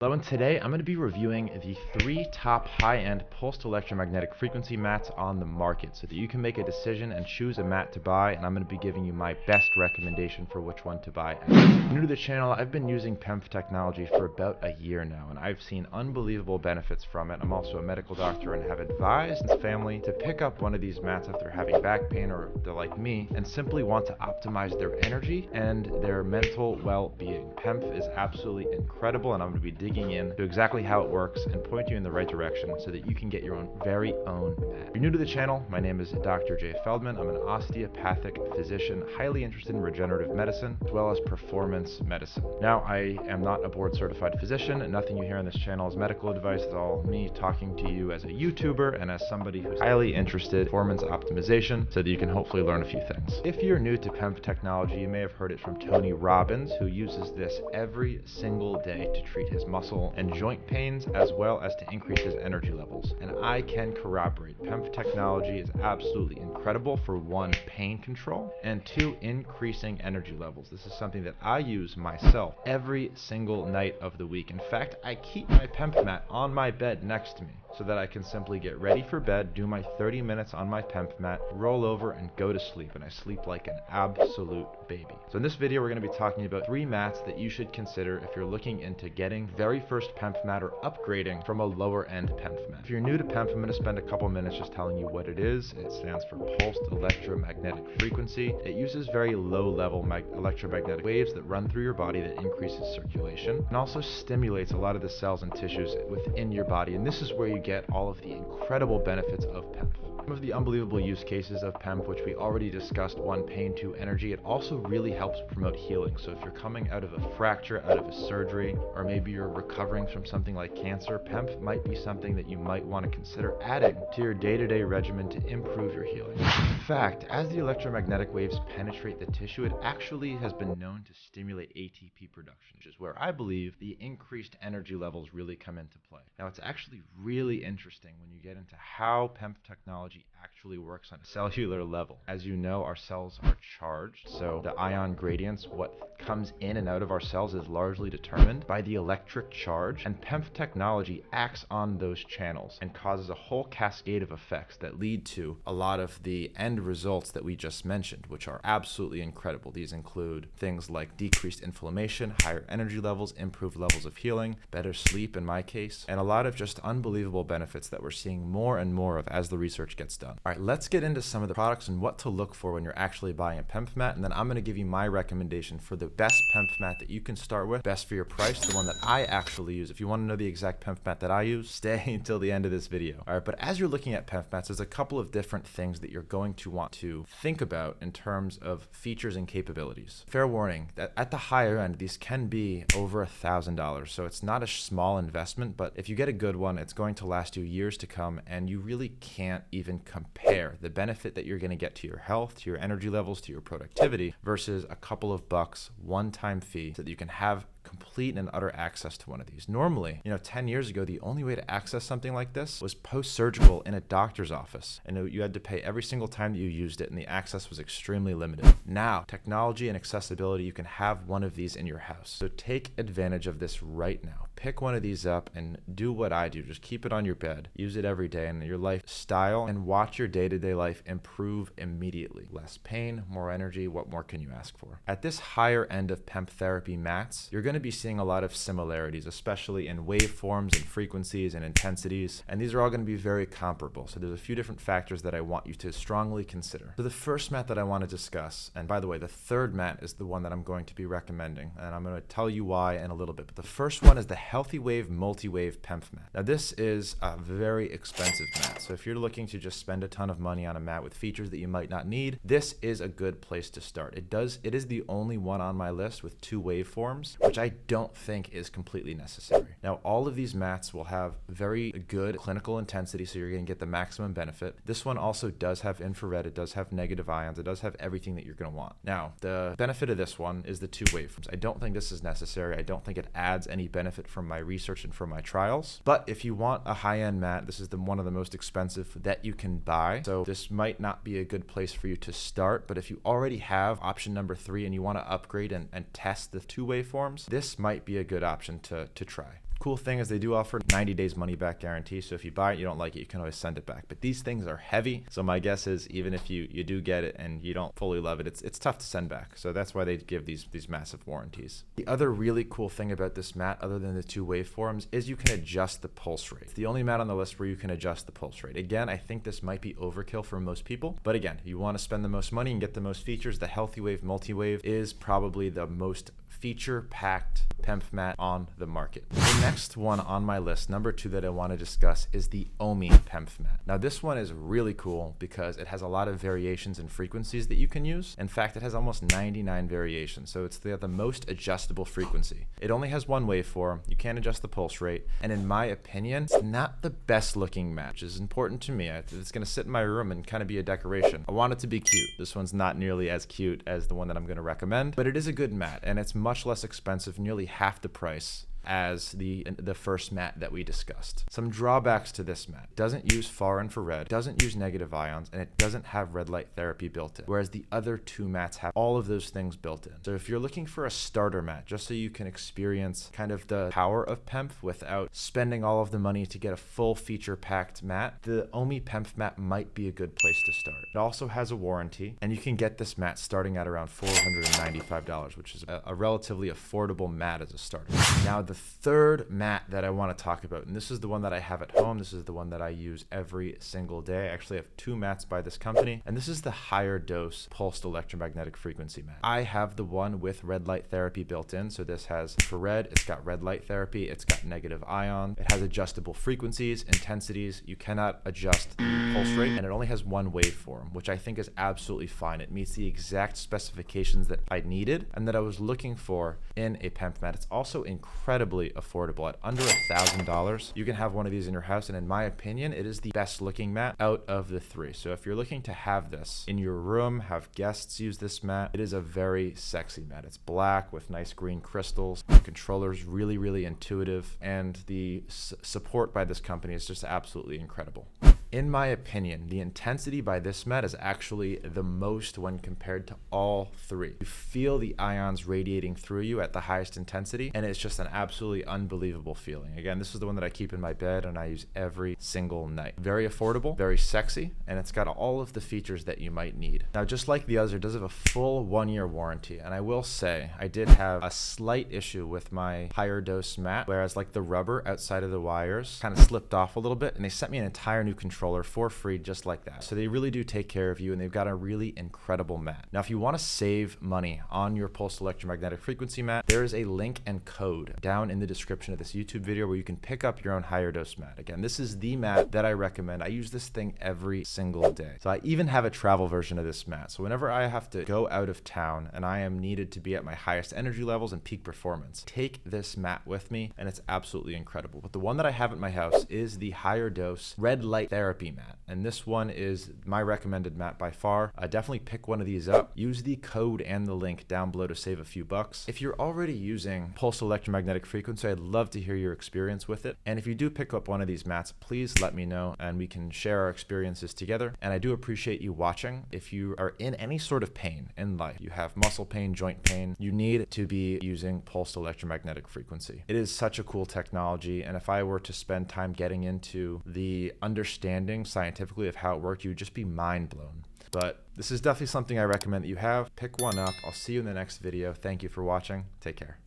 Hello, and today I'm going to be reviewing the 3 top high-end pulsed electromagnetic frequency mats on the market so that you can make a decision and choose a mat to buy, and I'm going to be giving you my best recommendation for which one to buy. If you're new to the channel, I've been using PEMF technology for about a year now, and I've seen unbelievable benefits from it. I'm also a medical doctor and have advised his family to pick up one of these mats if they're having back pain or they're like me and simply want to optimize their energy and their mental well-being. PEMF is absolutely incredible, and I'm going to be digging into exactly how it works and point you in the right direction so that you can get your very own mat. If you're new to the channel, my name is Dr. Jay Feldman. I'm an osteopathic physician, highly interested in regenerative medicine as well as performance medicine. Now, I am not a board certified physician, and nothing you hear on this channel is medical advice. It's all me talking to you as a YouTuber and as somebody who's highly interested in performance optimization so that you can hopefully learn a few things. If you're new to PEMF technology, you may have heard it from Tony Robbins, who uses this every single day to treat his muscle and joint pains as well as to increase his energy levels. And I can corroborate, PEMF technology is absolutely incredible for 1, pain control, and 2, increasing energy levels. This is something that I use myself every single night of the week. In fact, I keep my PEMF mat on my bed next to me so that I can simply get ready for bed, do my 30 minutes on my PEMF mat, roll over and go to sleep, and I sleep like an absolute baby. So in this video, we're going to be talking about 3 mats that you should consider if you're looking into getting very first PEMF mat or upgrading from a lower end PEMF mat. If you're new to PEMF, I'm going to spend a couple minutes just telling you what it is. It stands for pulsed electromagnetic frequency. It uses very low level electromagnetic waves that run through your body that increases circulation and also stimulates a lot of the cells and tissues within your body. And this is where you get all of the incredible benefits of PEMF. Some of the unbelievable use cases of PEMF, which we already discussed: 1, pain, 2, energy. It also really helps promote healing. So if you're coming out of a fracture, out of a surgery, or maybe you're recovering from something like cancer, PEMF might be something that you might want to consider adding to your day-to-day regimen to improve your healing. In fact, as the electromagnetic waves penetrate the tissue, it actually has been known to stimulate ATP production, which is where I believe the increased energy levels really come into play. Now, it's actually really interesting when you get into how PEMF technology actually works on a cellular level. As you know, our cells are charged, so the ion gradients, what comes in and out of our cells, is largely determined by the electric charge, and PEMF technology acts on those channels and causes a whole cascade of effects that lead to a lot of the end results that we just mentioned, which are absolutely incredible. These include things like decreased inflammation, higher energy levels, improved levels of healing, better sleep in my case, and a lot of just unbelievable benefits that we're seeing more and more of as the research gets done. All right, let's get into some of the products and what to look for when you're actually buying a PEMF mat, and then I'm going to give you my recommendation for the best PEMF mat that you can start with, best for your price, the one that I actually use. If you want to know the exact PEMF mat that I use, stay until the end of this video. All right, but as you're looking at PEMF mats, there's a couple of different things that you're going to want to think about in terms of features and capabilities. Fair warning that at the higher end, these can be over $1,000, so it's not a small investment, but if you get a good one, it's going to last you years to come, and you really can't even compare the benefit that you're going to get to your health, to your energy levels, to your productivity versus a couple of bucks one-time fee so that you can have complete and utter access to one of these. Normally, 10 years ago, the only way to access something like this was post-surgical in a doctor's office, and you had to pay every single time that you used it, and the access was extremely limited. Now, technology and accessibility, you can have one of these in your house. So take advantage of this right now. Pick one of these up and do what I do. Just keep it on your bed, use it every day in your lifestyle, and watch your day-to-day life improve immediately. Less pain, more energy. What more can you ask for? At this higher end of PEMF therapy mats, you're going to be seeing a lot of similarities, especially in waveforms and frequencies and intensities, and these are all going to be very comparable. So there's a few different factors that I want you to strongly consider. So the first mat that I want to discuss, and by the way, the third mat is the one that I'm going to be recommending, and I'm going to tell you why in a little bit. But the first one is the Healthy Wave Multi-Wave PEMF mat. Now, this is a very expensive mat, so if you're looking to just spend a ton of money on a mat with features that you might not need, this is a good place to start. It is the only one on my list with 2 waveforms, which I don't think is completely necessary. Now, all of these mats will have very good clinical intensity, so you're going to get the maximum benefit. This one also does have infrared, it does have negative ions, it does have everything that you're going to want. Now, the benefit of this one is the 2 waveforms. I don't think this is necessary. I don't think it adds any benefit from my research and from my trials. But if you want a high-end mat, this is one of the most expensive that you can buy. So this might not be a good place for you to start, but if you already have option number 3 and you want to upgrade and test the 2 waveforms, this might be a good option to try. Cool thing is they do offer 90 days money back guarantee. So if you buy it, you don't like it, you can always send it back. But these things are heavy. So my guess is even if you do get it and you don't fully love it, it's tough to send back. So that's why they give these massive warranties. The other really cool thing about this mat, other than the two waveforms, is you can adjust the pulse rate. It's the only mat on the list where you can adjust the pulse rate. Again, I think this might be overkill for most people, but again, you want to spend the most money and get the most features. The Healthy Wave Multi-Wave is probably the most feature-packed PEMF mat on the market. The next one on my list, number 2 that I want to discuss, is the OMI PEMF mat. Now this one is really cool because it has a lot of variations and frequencies that you can use. In fact, it has almost 99 variations, so it's the most adjustable frequency. It only has one waveform, you can't adjust the pulse rate, and in my opinion, it's not the best looking mat, which is important to me. It's going to sit in my room and kind of be a decoration. I want it to be cute. This one's not nearly as cute as the one that I'm going to recommend, but it is a good mat, and it's much less expensive, nearly half the price as the first mat that we discussed. Some drawbacks to this mat: doesn't use far infrared, doesn't use negative ions, and it doesn't have red light therapy built in, whereas the other two mats have all of those things built in. So if you're looking for a starter mat, just so you can experience kind of the power of PEMF without spending all of the money to get a full feature packed mat, the OMI PEMF mat might be a good place to start. It also has a warranty, and you can get this mat starting at around $495, which is a relatively affordable mat as a starter. Now the third mat that I want to talk about, and this is the one that I have at home, this is the one that I use every single day. I actually have 2 mats by this company, and this is the higher dose pulsed electromagnetic frequency mat. I have the one with red light therapy built in, so this has infrared, it's got red light therapy, it's got negative ion, it has adjustable frequencies, intensities, you cannot adjust the pulse rate, and it only has one waveform, which I think is absolutely fine. It meets the exact specifications that I needed and that I was looking for in a PEMF mat. It's also incredibly affordable. At under $1,000, you can have one of these in your house, and in my opinion, it is the best looking mat out of the 3. So if you're looking to have this in your room, have guests use this mat, it is a very sexy mat. It's black with nice green crystals. The controller's really intuitive, and the support by this company is just absolutely incredible. In my opinion, the intensity by this mat is actually the most when compared to all 3. You feel the ions radiating through you at the highest intensity, and it's just an absolutely unbelievable feeling. Again, this is the one that I keep in my bed and I use every single night. Very affordable, very sexy, and it's got all of the features that you might need. Now, just like the others, it does have a full 1-year warranty, and I will say I did have a slight issue with my higher dose mat, whereas like the rubber outside of the wires kind of slipped off a little bit, and they sent me an entire new controller for free just like that. So they really do take care of you, and they've got a really incredible mat. Now, if you want to save money on your pulsed electromagnetic frequency mat, there is a link and code down in the description of this YouTube video where you can pick up your own higher dose mat. Again, this is the mat that I recommend. I use this thing every single day. So I even have a travel version of this mat. So whenever I have to go out of town and I am needed to be at my highest energy levels and peak performance, take this mat with me, and it's absolutely incredible. But the one that I have at my house is the higher dose red light therapy mat, and this one is my recommended mat by far. Definitely pick one of these up. Use the code and the link down below to save a few bucks. If you're already using pulsed electromagnetic frequency, I'd love to hear your experience with it, and if you do pick up one of these mats, please let me know and we can share our experiences together. And I do appreciate you watching. If you are in any sort of pain in life, you have muscle pain, joint pain, you need to be using pulsed electromagnetic frequency. It is such a cool technology, and if I were to spend time getting into the understanding scientifically of how it worked, you would just be mind blown. But this is definitely something I recommend that you have. Pick one up. I'll see you in the next video. Thank you for watching. Take care.